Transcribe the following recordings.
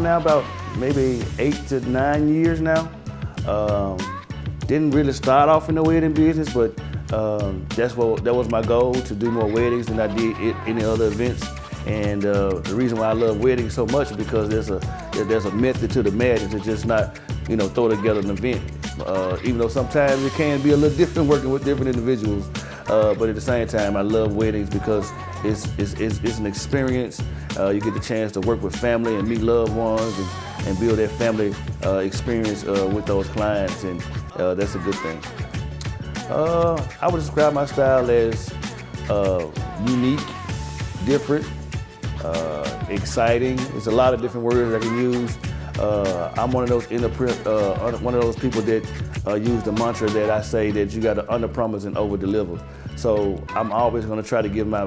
on now about maybe 8 to 9 years now. Didn't really start off in the wedding business, but that was my goal, to do more weddings than I did any other events. And the reason why I love weddings so much is because there's a method to the madness. It's just not, throw together an event. Even though sometimes it can be a little different working with different individuals, but at the same time, I love weddings because it's an experience. You get the chance to work with family and meet loved ones and build that family experience with those clients, and that's a good thing. I would describe my style as unique, different, exciting. There's a lot of different words I can use. I'm one of those people that use the mantra that I say that you got to under-promise and over-deliver. So I'm always going to try to give my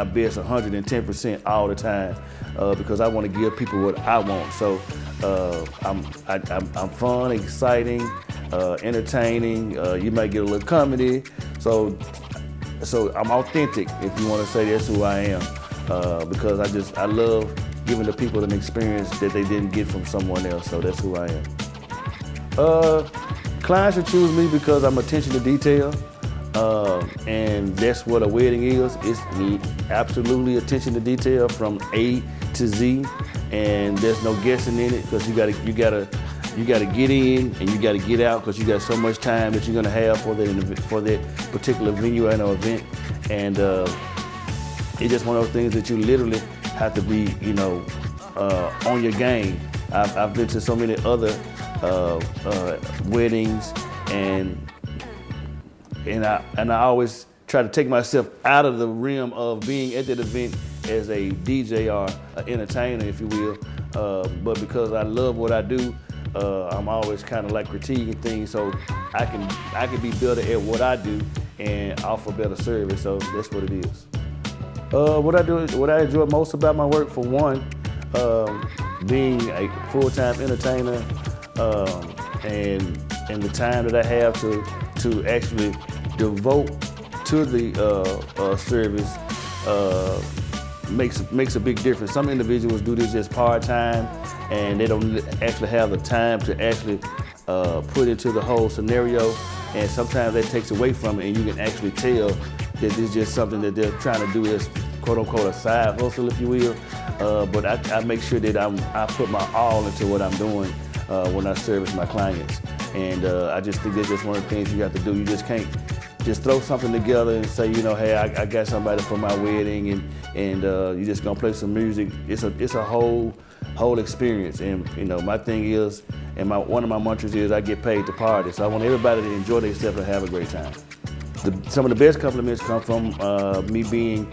best 110% all the time because I want to give people what I want. So I'm fun, exciting, entertaining. You might get a little comedy. So I'm authentic, if you want to say that's who I am, because I love giving the people an experience that they didn't get from someone else. So that's who I am. Clients should choose me because I'm attention to detail. And that's what a wedding is. It's absolutely attention to detail from A to Z, and there's no guessing in it because you gotta get in and you gotta get out because you got so much time that you're gonna have for that particular venue and event. And it's just one of those things that you literally have to be, on your game. I've been to so many other weddings, and I always try to take myself out of the realm of being at that event as a DJ or an entertainer, if you will. But because I love what I do, I'm always kind of like critiquing things so I can be better at what I do and offer better service. So that's what it is. What I enjoy most about my work, for one, being a full-time entertainer, and the time that I have to actually devote to the service makes a big difference. Some individuals do this just part-time, and they don't actually have the time to actually put into the whole scenario, and sometimes that takes away from it, and you can actually tell that it's just something that they're trying to do as quote-unquote a side hustle, if you will. But I make sure that I put my all into what I'm doing when I service my clients. And I just think that's just one of the things you have to do. You just can't just throw something together and say, hey, I got somebody for my wedding, and you're just gonna play some music. It's a whole experience. And my thing is, and one of my mantras is, I get paid to party. So I want everybody to enjoy themselves and have a great time. Some of the best compliments come from me being,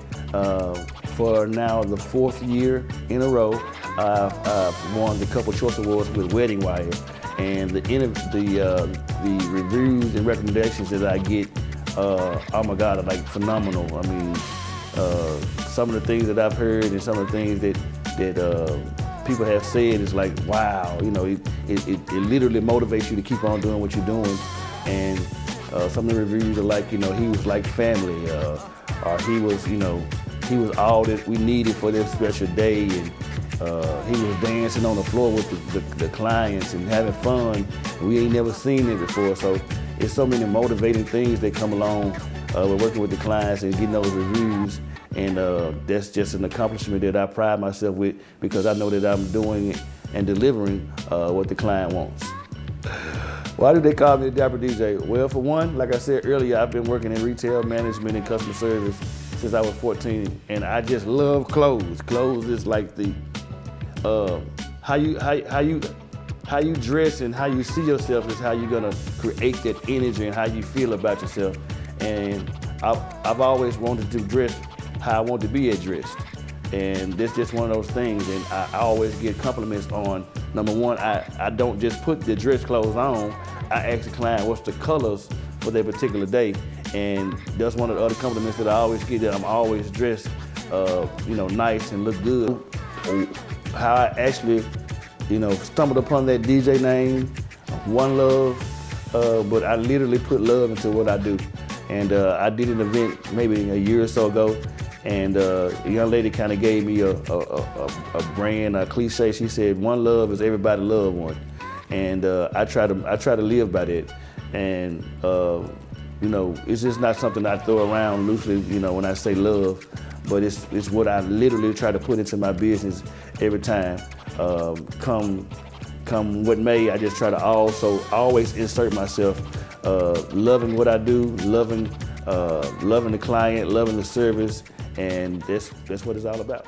for now the 4th year in a row, I've won the Couple Choice Awards with Wedding Wire, and the reviews and recommendations that I get, oh my God, are like phenomenal. I mean, some of the things that I've heard and some of the things that people have said is like, wow, it literally motivates you to keep on doing what you're doing. And some of the reviews are like, he was like family, or he was all that we needed for this special day, and he was dancing on the floor with the clients and having fun. We ain't never seen it before, so it's so many motivating things that come along with working with the clients and getting those reviews, and that's just an accomplishment that I pride myself with because I know that I'm doing and delivering what the client wants. Why do they call me the Dapper DJ? Well, for one, like I said earlier, I've been working in retail management and customer service since I was 14, and I just love clothes. Clothes is like the how you dress and how you see yourself is how you're gonna create that energy and how you feel about yourself. And I've always wanted to dress how I want to be addressed, and that's just one of those things. And I always get compliments on, number one, I don't just put the dress clothes on. I ask the client what's the colors for that particular day, and that's one of the other compliments that I always get, that I'm always dressed, nice and look good. How I actually, stumbled upon that DJ name, One-LUV, but I literally put love into what I do. And I did an event maybe a year or so ago, And a young lady kind of gave me a brand, a cliche. She said, "One love is everybody love one," and I try to live by that. And you know, it's just not something I throw around loosely. You know, when I say love, but it's what I literally try to put into my business every time. Come what may, I just try to also always insert myself, loving what I do, loving the client, loving the service. And that's what it's all about.